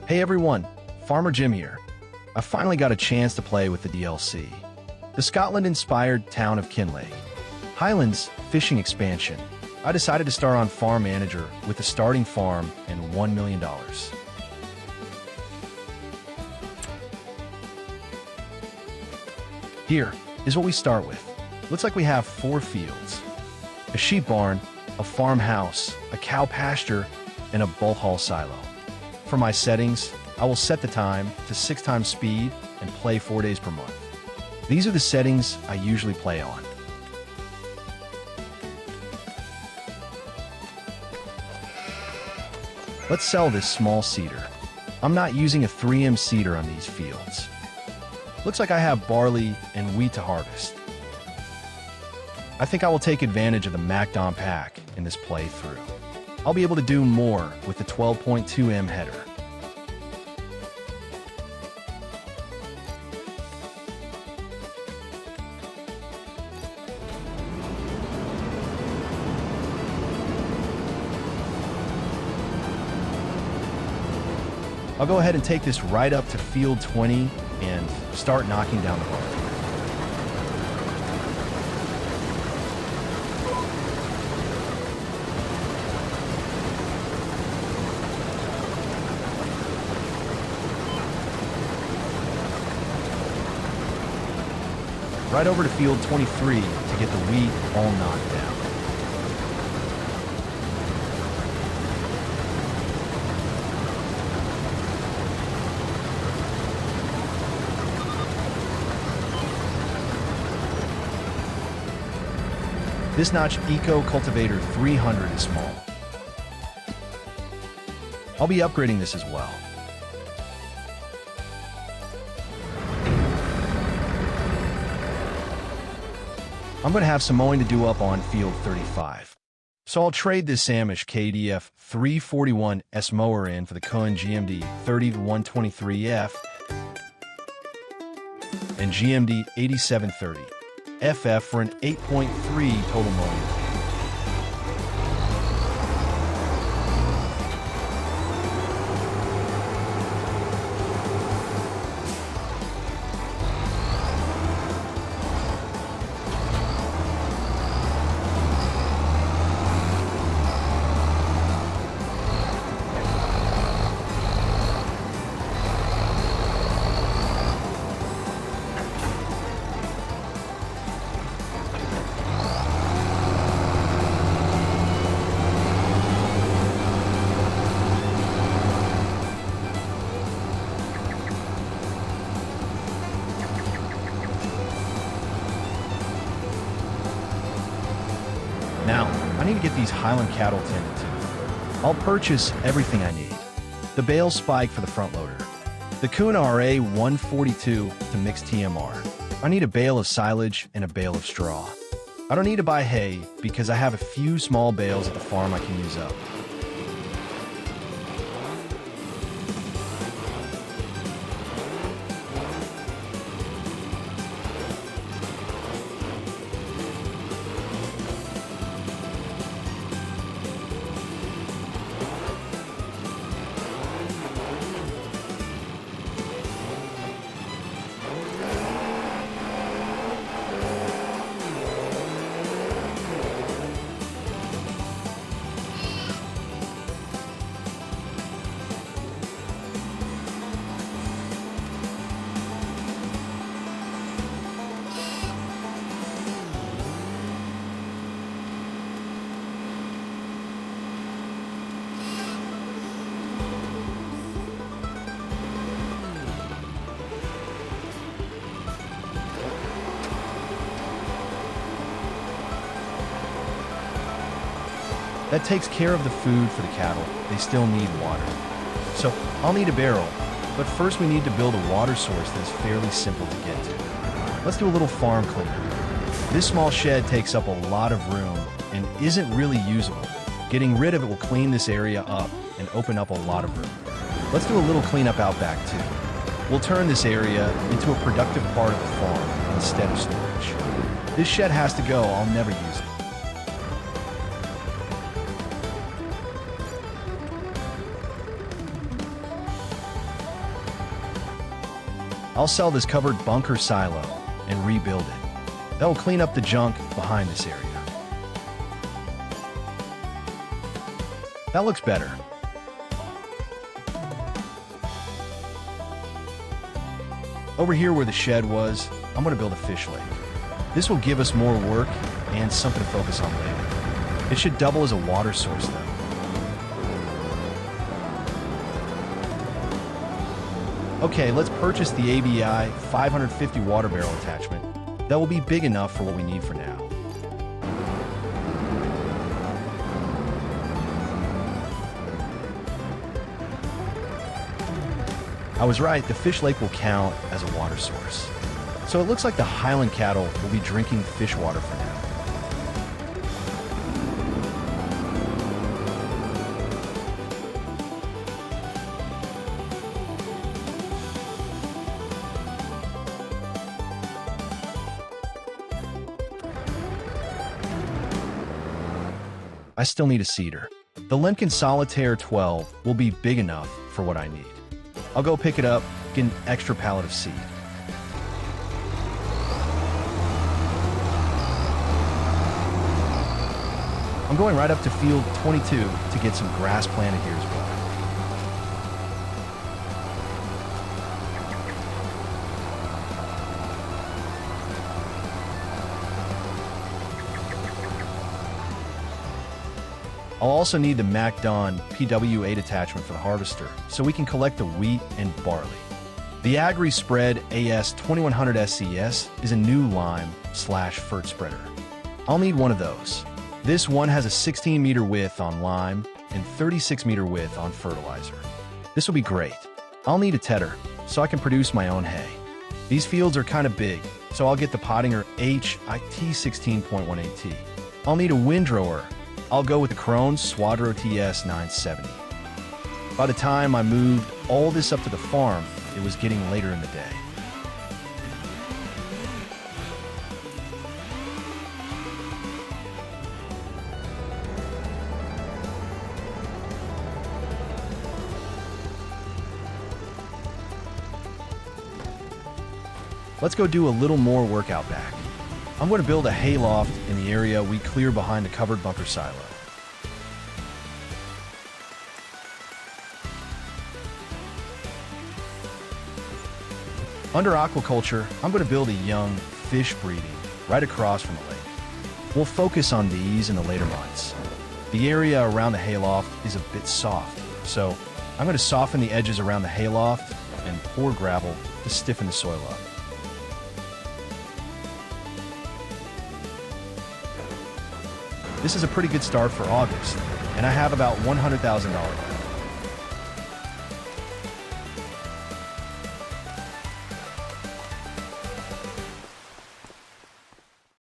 Hey everyone, Farmer Jim here. I finally got a chance to play with the DLC. The Scotland-inspired town of Kinlaig. Highlands Fishing Expansion. I decided to start on Farm Manager with a starting farm and $1 million. Here is what we start with. Looks like we have 4 fields. A sheep barn, a farmhouse, a cow pasture, and a bull hall silo. For my settings, I will set the time to 6 times speed and play 4 days per month. These are the settings I usually play on. Let's sell this small seeder. I'm not using a 3M seeder on these fields. Looks like I have barley and wheat to harvest. I think I will take advantage of the MacDon Pack in this playthrough. I'll be able to do more with the 12.2M header. I'll go ahead and take this right up to field 20 and start knocking down the barley. Right over to field 23 to get the wheat all knocked down. This Notch Eco Cultivator 300 is small. I'll be upgrading this as well. I'm going to have some mowing to do up on field 35. So I'll trade this Amish KDF 341S mower in for the Cohen GMD 30-123F and GMD 8730 FF for an 8.3 total mowing. Now, I need to get these Highland cattle tended to. I'll purchase everything I need. The bale spike for the front loader. The Kuhn RA 142 to mix TMR. I need a bale of silage and a bale of straw. I don't need to buy hay because I have a few small bales at the farm I can use up. That takes care of the food for the cattle. They still need water. So I'll need a barrel, but first we need to build a water source that is fairly simple to get to. Let's do a little farm cleanup. This small shed takes up a lot of room and isn't really usable. Getting rid of it will clean this area up and open up a lot of room. Let's do a little cleanup out back too. We'll turn this area into a productive part of the farm instead of storage. This shed has to go, I'll never use it. I'll sell this covered bunker silo and rebuild it. That will clean up the junk behind this area. That looks better. Over here where the shed was, I'm going to build a fish lake. This will give us more work and something to focus on later. It should double as a water source though. Okay, let's purchase the ABI 550 water barrel attachment. That will be big enough for what we need for now. I was right, the fish lake will count as a water source. So it looks like the Highland cattle will be drinking fish water for now. I still need a seeder. The Lemken Solitaire 12 will be big enough for what I need. I'll go pick it up, get an extra pallet of seed. I'm going right up to field 22 to get some grass planted here as well. I'll also need the MacDon PW8 attachment for the harvester, so we can collect the wheat and barley. The Agri Spread AS2100 SCS is a new lime/fert spreader. I'll need one of those. This one has a 16-meter width on lime and 36-meter width on fertilizer. This will be great. I'll need a tedder, so I can produce my own hay. These fields are kind of big, so I'll get the Pottinger HIT 16.18T. I'll need a windrower. I'll go with the Krone Swadro TS 970. By the time I moved all this up to the farm, it was getting later in the day. Let's go do a little more work out back. I'm going to build a hayloft in the area we clear behind the covered bunker silo. Under aquaculture, I'm going to build a young fish breeding right across from the lake. We'll focus on these in the later months. The area around the hayloft is a bit soft, so I'm going to soften the edges around the hayloft and pour gravel to stiffen the soil up. This is a pretty good start for August, and I have about $100,000 left.